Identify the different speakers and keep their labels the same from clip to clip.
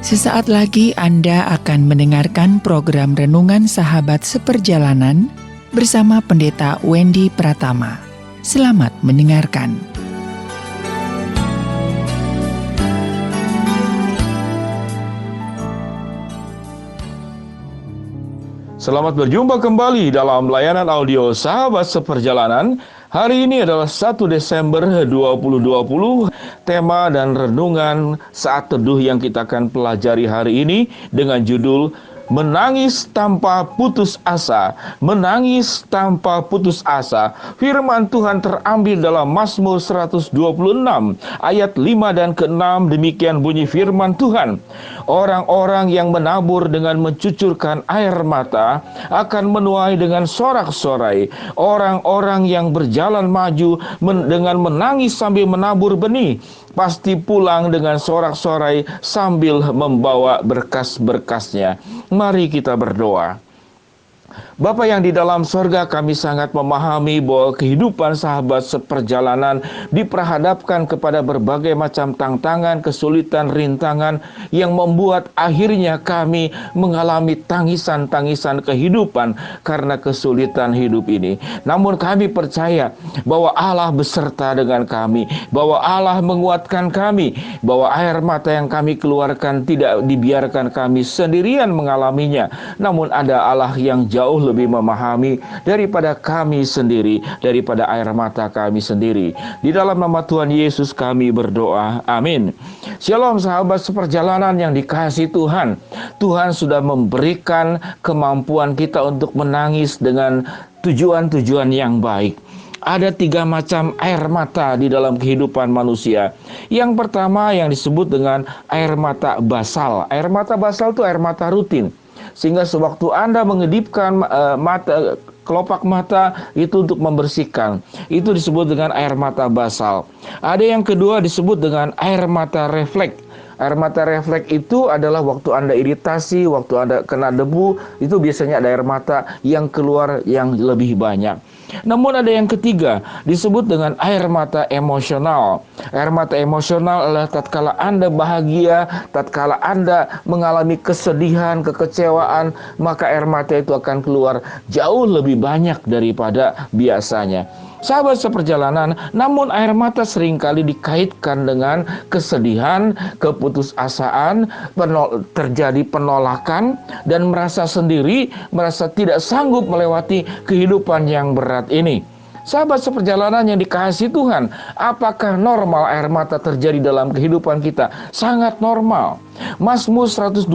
Speaker 1: Sesaat lagi Anda akan mendengarkan program Renungan Sahabat Seperjalanan bersama Pendeta Wendy Pratama. Selamat mendengarkan.
Speaker 2: Selamat berjumpa kembali dalam layanan audio Sahabat Seperjalanan. Hari ini adalah 1 Desember 2020. Tema dan renungan saat teduh yang kita akan pelajari hari ini dengan judul Menangis tanpa putus asa. Menangis tanpa putus asa. Firman Tuhan terambil dalam Mazmur 126 ayat 5 dan ke-6. Demikian bunyi firman Tuhan. Orang-orang yang menabur dengan mencucurkan air mata akan menuai dengan sorak-sorai. Orang-orang yang berjalan maju dengan menangis sambil menabur benih pasti pulang dengan sorak-sorai sambil membawa berkas-berkasnya. Mari kita berdoa. Bapa yang di dalam sorga, kami sangat memahami bahwa kehidupan sahabat seperjalanan diperhadapkan kepada berbagai macam tantangan, kesulitan, rintangan yang membuat akhirnya kami mengalami tangisan-tangisan kehidupan karena kesulitan hidup ini. Namun kami percaya bahwa Allah beserta dengan kami, bahwa Allah menguatkan kami, bahwa air mata yang kami keluarkan tidak dibiarkan kami sendirian mengalaminya, namun ada Allah yang jauh lebih memahami daripada kami sendiri, daripada air mata kami sendiri. Di dalam nama Tuhan Yesus kami berdoa, amin. Shalom sahabat seperjalanan yang dikasihi Tuhan. Tuhan sudah memberikan kemampuan kita untuk menangis dengan tujuan-tujuan yang baik. Ada 3 macam air mata di dalam kehidupan manusia. Yang pertama yang disebut dengan air mata basal. Air mata basal itu air mata rutin. Sehingga sewaktu Anda mengedipkan kelopak mata itu untuk membersihkan, itu disebut dengan air mata basal. Ada yang kedua disebut dengan air mata refleks. Air mata refleks itu adalah waktu Anda iritasi, waktu Anda kena debu, itu biasanya ada air mata yang keluar yang lebih banyak. Namun ada yang ketiga, disebut dengan air mata emosional. Air mata emosional adalah tatkala Anda bahagia, tatkala Anda mengalami kesedihan, kekecewaan, maka air mata itu akan keluar jauh lebih banyak daripada biasanya. Sahabat seperjalanan, namun air mata seringkali dikaitkan dengan kesedihan, keputusasaan, terjadi penolakan, dan merasa sendiri, merasa tidak sanggup melewati kehidupan yang berat ini. Sahabat seperjalanan yang dikasihi Tuhan, apakah normal air mata terjadi dalam kehidupan kita? Sangat normal. Mazmur 126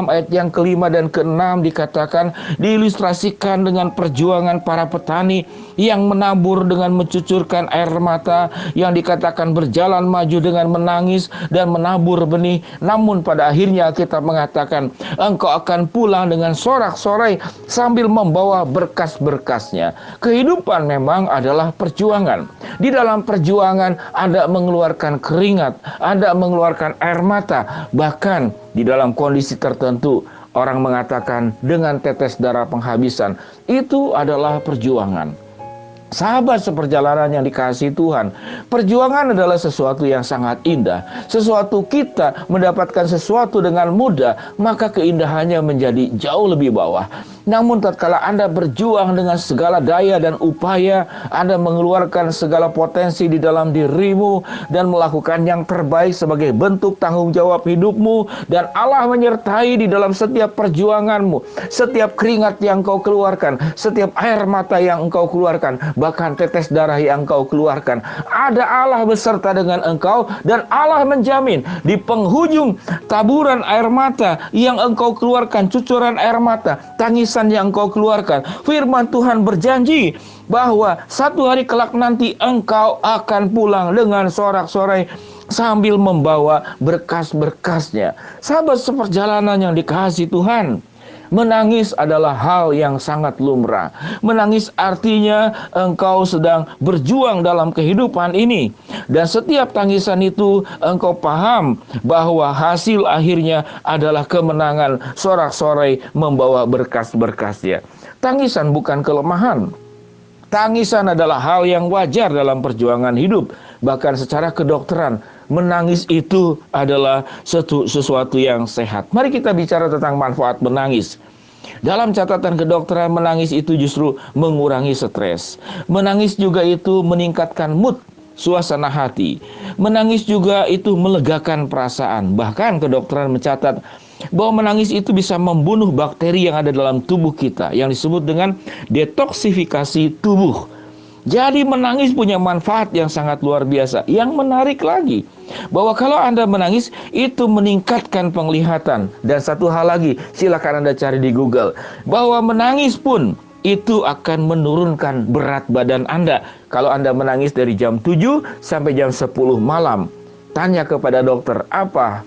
Speaker 2: ayat yang ke-5 dan ke-6 dikatakan, diilustrasikan dengan perjuangan para petani yang menabur dengan mencucurkan air mata, yang dikatakan berjalan maju dengan menangis dan menabur benih. Namun pada akhirnya kita mengatakan, engkau akan pulang dengan sorak-sorai sambil membawa berkas-berkasnya. Kehidupan memang adalah perjuangan. Di dalam perjuangan Anda mengeluarkan keringat, Anda mengeluarkan air mata, bahkan di dalam kondisi tertentu orang mengatakan dengan tetes darah penghabisan. Itu adalah perjuangan. Sahabat seperjalanan yang dikasihi Tuhan, perjuangan adalah sesuatu yang sangat indah. Sesuatu kita mendapatkan sesuatu dengan mudah, maka keindahannya menjadi jauh lebih bawah. Namun tatkala Anda berjuang dengan segala daya dan upaya, Anda mengeluarkan segala potensi di dalam dirimu dan melakukan yang terbaik sebagai bentuk tanggung jawab hidupmu, dan Allah menyertai di dalam setiap perjuanganmu, setiap keringat yang kau keluarkan, setiap air mata yang engkau keluarkan, bahkan tetes darah yang engkau keluarkan. Ada Allah beserta dengan engkau, dan Allah menjamin di penghujung taburan air mata yang engkau keluarkan, cucuran air mata, tangis yang engkau keluarkan, firman Tuhan berjanji bahwa satu hari kelak nanti engkau akan pulang dengan sorak-sorai sambil membawa berkas-berkasnya. Sahabat seperjalanan yang dikasihi Tuhan, menangis adalah hal yang sangat lumrah. Menangis artinya engkau sedang berjuang dalam kehidupan ini. Dan setiap tangisan itu engkau paham bahwa hasil akhirnya adalah kemenangan sorak-sorai membawa berkas-berkasnya. Tangisan bukan kelemahan. Tangisan adalah hal yang wajar dalam perjuangan hidup. Bahkan secara kedokteran, menangis itu adalah sesuatu yang sehat. Mari kita bicara tentang manfaat menangis. Dalam catatan kedokteran, menangis itu justru mengurangi stres. Menangis juga itu meningkatkan mood, suasana hati. Menangis juga itu melegakan perasaan. Bahkan kedokteran mencatat bahwa menangis itu bisa membunuh bakteri yang ada dalam tubuh kita, yang disebut dengan detoksifikasi tubuh. Jadi menangis punya manfaat yang sangat luar biasa. Yang menarik lagi, bahwa kalau Anda menangis itu meningkatkan penglihatan. Dan satu hal lagi, silakan Anda cari di Google, bahwa menangis pun itu akan menurunkan berat badan Anda. Kalau Anda menangis dari jam 7 sampai jam 10 malam, tanya kepada dokter, apa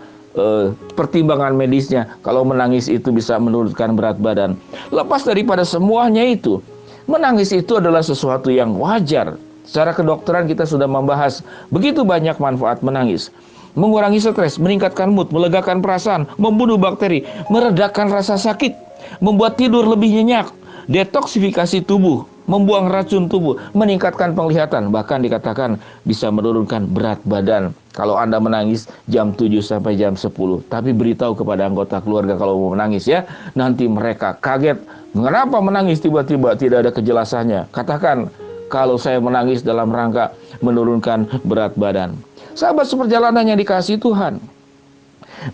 Speaker 2: pertimbangan medisnya kalau menangis itu bisa menurunkan berat badan. Lepas daripada semuanya itu, menangis itu adalah sesuatu yang wajar. Secara kedokteran kita sudah membahas begitu banyak manfaat menangis. Mengurangi stres, meningkatkan mood, melegakan perasaan, membunuh bakteri, meredakan rasa sakit, membuat tidur lebih nyenyak, detoksifikasi tubuh, membuang racun tubuh, meningkatkan penglihatan, bahkan dikatakan bisa menurunkan berat badan. Kalau Anda menangis jam 7 sampai jam 10, tapi beritahu kepada anggota keluarga kalau mau menangis ya, nanti mereka kaget. Mengapa menangis tiba-tiba tidak ada kejelasannya? Katakan, kalau saya menangis dalam rangka menurunkan berat badan. Sahabat seperjalanan yang dikasihi Tuhan,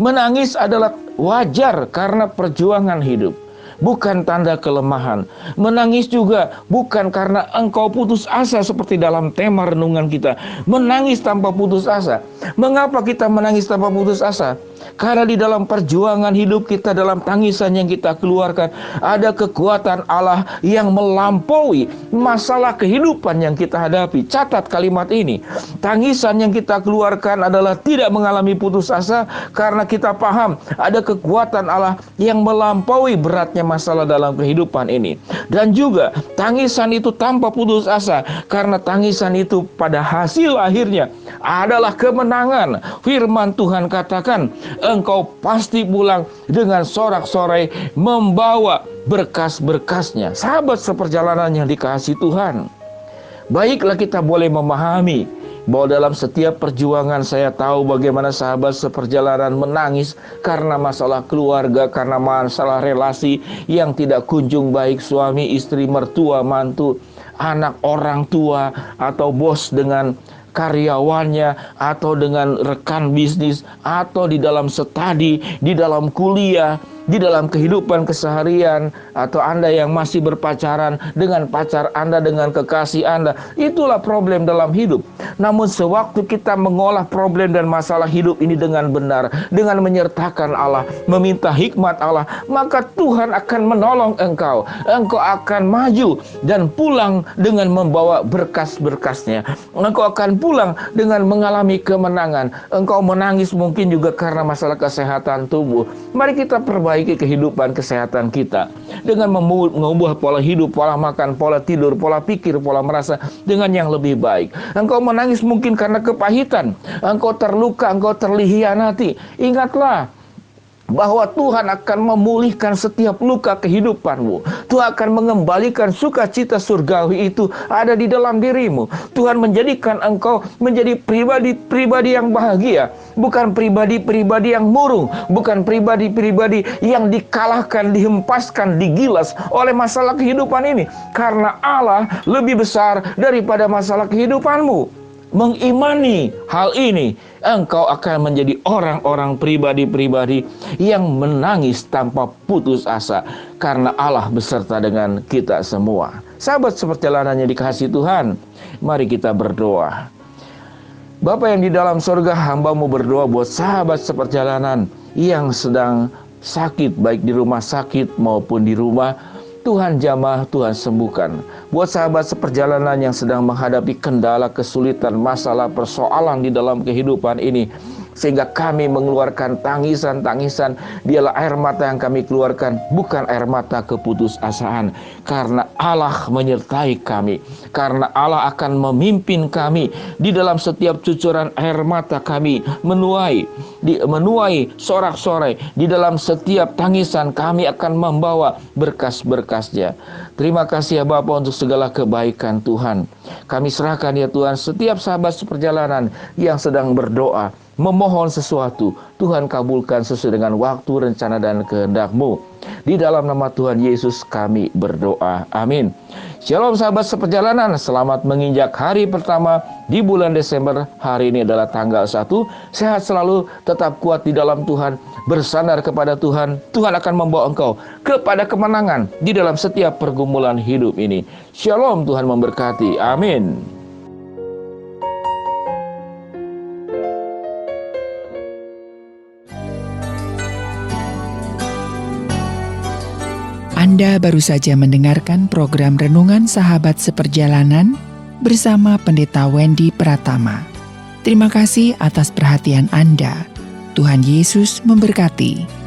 Speaker 2: menangis adalah wajar karena perjuangan hidup, bukan tanda kelemahan. Menangis juga bukan karena engkau putus asa seperti dalam tema renungan kita. Menangis tanpa putus asa. Mengapa kita menangis tanpa putus asa? Karena di dalam perjuangan hidup kita, dalam tangisan yang kita keluarkan, ada kekuatan Allah yang melampaui masalah kehidupan yang kita hadapi. Catat kalimat ini. Tangisan yang kita keluarkan adalah tidak mengalami putus asa, karena kita paham ada kekuatan Allah yang melampaui beratnya masalah dalam kehidupan ini. Dan juga tangisan itu tanpa putus asa, karena tangisan itu pada hasil akhirnya adalah kemenangan. Firman Tuhan katakan, engkau pasti pulang dengan sorak-sorai membawa berkas-berkasnya. Sahabat seperjalanan yang dikasihi Tuhan, baiklah kita boleh memahami bahwa dalam setiap perjuangan saya tahu bagaimana sahabat seperjalanan menangis karena masalah keluarga, karena masalah relasi yang tidak kunjung baik, suami, istri, mertua, mantu, anak, orang tua, atau bos dengan karyawannya, atau dengan rekan bisnis, atau di dalam studi, di dalam kuliah, di dalam kehidupan keseharian, atau Anda yang masih berpacaran dengan pacar Anda, dengan kekasih Anda. Itulah problem dalam hidup. Namun sewaktu kita mengolah problem dan masalah hidup ini dengan benar, dengan menyertakan Allah, meminta hikmat Allah, maka Tuhan akan menolong engkau. Engkau akan maju dan pulang dengan membawa berkas-berkasnya. Engkau akan pulang dengan mengalami kemenangan. Engkau menangis mungkin juga karena masalah kesehatan tubuh. Mari kita perbaiki kehidupan kesehatan kita dengan mengubah pola hidup, pola makan, pola tidur, pola pikir, pola merasa dengan yang lebih baik. Engkau menangis mungkin karena kepahitan, engkau terluka, engkau terhianati. Ingatlah bahwa Tuhan akan memulihkan setiap luka kehidupanmu. Tuhan akan mengembalikan sukacita surgawi itu ada di dalam dirimu. Tuhan menjadikan engkau menjadi pribadi-pribadi yang bahagia, bukan pribadi-pribadi yang murung, bukan pribadi-pribadi yang dikalahkan, dihempaskan, digilas oleh masalah kehidupan ini. Karena Allah lebih besar daripada masalah kehidupanmu. Mengimani hal ini, engkau akan menjadi orang-orang pribadi-pribadi yang menangis tanpa putus asa, karena Allah beserta dengan kita semua. Sahabat seperjalanannya dikasihi Tuhan, mari kita berdoa. Bapa yang di dalam surga, hamba-Mu berdoa buat sahabat seperjalanan yang sedang sakit, baik di rumah sakit maupun di rumah. Tuhan jamah, Tuhan sembuhkan. Buat sahabat seperjalanan yang sedang menghadapi kendala, kesulitan, masalah, persoalan di dalam kehidupan ini, sehingga kami mengeluarkan tangisan-tangisan, dialah air mata yang kami keluarkan, bukan air mata keputusasaan. Karena Allah menyertai kami, karena Allah akan memimpin kami di dalam setiap cucuran air mata kami menuai menuai sorak-sorai. Di dalam setiap tangisan kami akan membawa berkas-berkas-Nya. Terima kasih ya Bapa untuk segala kebaikan Tuhan. Kami serahkan ya Tuhan setiap sahabat seperjalanan yang sedang berdoa, memohon sesuatu. Tuhan kabulkan sesuai dengan waktu, rencana, dan kehendak-Mu. Di dalam nama Tuhan Yesus kami berdoa. Amin. Shalom sahabat seperjalanan, selamat menginjak hari pertama di bulan Desember. Hari ini adalah tanggal 1. Sehat selalu, tetap kuat di dalam Tuhan, bersandar kepada Tuhan. Tuhan akan membawa engkau kepada kemenangan di dalam setiap pergumulan hidup ini. Shalom, Tuhan memberkati. Amin.
Speaker 1: Anda baru saja mendengarkan program Renungan Sahabat Seperjalanan bersama Pendeta Wendy Pratama. Terima kasih atas perhatian Anda. Tuhan Yesus memberkati.